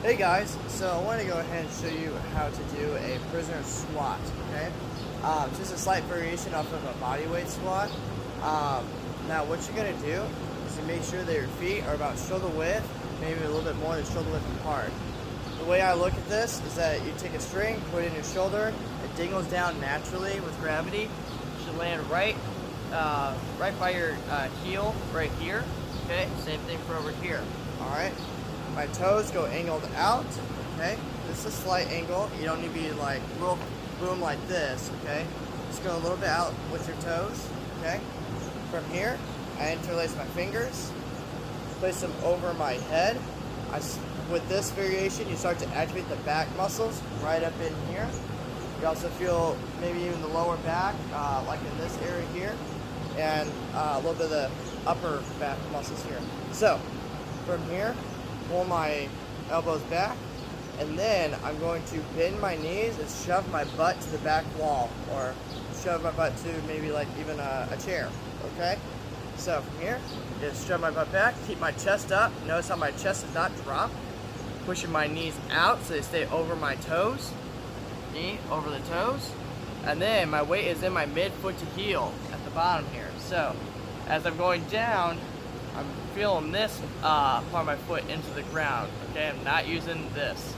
Hey guys, so I want to go ahead and show you how to do a prisoner squat, okay? Just a slight variation off of a bodyweight squat. Now what you're going to do is to make sure that your feet are about shoulder width, maybe a little bit more than shoulder width apart. The way I look at this is that you take a string, put it in your shoulder, it dingles down naturally with gravity. It should land right by your heel right here, okay? Same thing for over here, alright? My toes go angled out, okay? This is a slight angle. You don't need to be like real boom like this, okay? Just go a little bit out with your toes, okay? From here, I interlace my fingers, place them over my head. With this variation, you start to activate the back muscles right up in here. You also feel maybe even the lower back, like in this area here, and a little bit of the upper back muscles here. So, from here, pull my elbows back, and then I'm going to bend my knees and shove my butt to the back wall, or shove my butt to maybe like even a chair, okay? So from here, just shove my butt back, keep my chest up. Notice how my chest does not drop. Pushing my knees out so they stay over my toes, knee over the toes, and then my weight is in my mid-foot to heel at the bottom here. So as I'm going down, I'm feeling this part of my foot into the ground, okay? I'm not using this.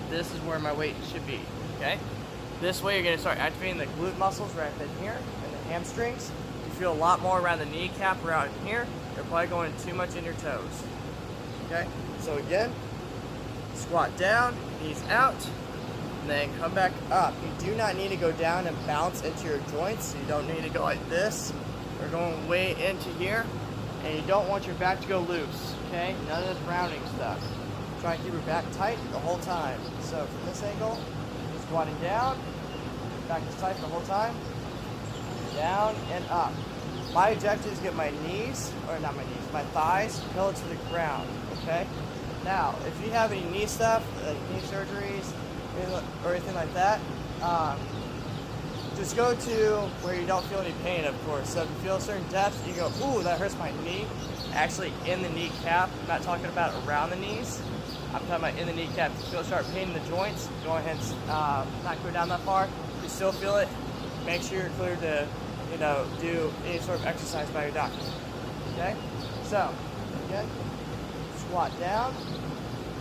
This is where my weight should be, okay? This way you're gonna start activating the glute muscles right up in here and the hamstrings. You feel a lot more around the kneecap around here. You're probably going too much in your toes, okay? So again, squat down, knees out, and then come back up. You do not need to go down and bounce into your joints. You don't need to go like this. We're going way into here. And you don't want your back to go loose, okay? None of this rounding stuff. Try and keep your back tight the whole time. So from this angle, squatting down, back is tight the whole time, down and up. My objective is to get my knees, or not my knees, my thighs pillow to the ground, okay? Now, if you have any knee stuff, like knee surgeries, or anything like that, just go to where you don't feel any pain, of course. So if you feel a certain depth, you go, ooh, that hurts my knee. Actually in the kneecap. I'm not talking about around the knees. I'm talking about in the kneecap. If you feel sharp pain in the joints, go ahead and not go down that far. If you still feel it, make sure you're clear to, do any sort of exercise by your doctor. Okay? So, again, squat down,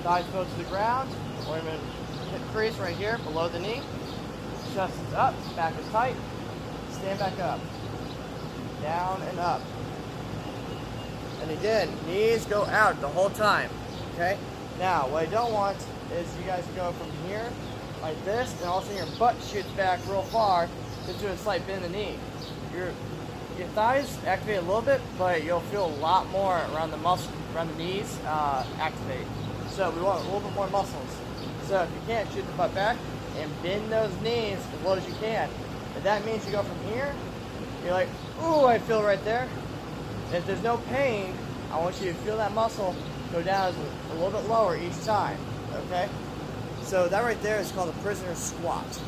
thighs go to the ground, or even hip crease right here below the knee. Chest is up, back is tight, stand back up, down and up. And again, knees go out the whole time, okay? Now, what I don't want is you guys to go from here, like this, and all of a sudden your butt shoots back real far, just do a slight bend in the knee. Your thighs activate a little bit, but you'll feel a lot more around the muscle, around the knees activate. So we want a little bit more muscles. So if you can't, shoot the butt back, and bend those knees as low as you can. If that means you go from here, you're like, ooh, I feel right there. If there's no pain, I want you to feel that muscle go down a little bit lower each time, okay? So that right there is called a prisoner squat.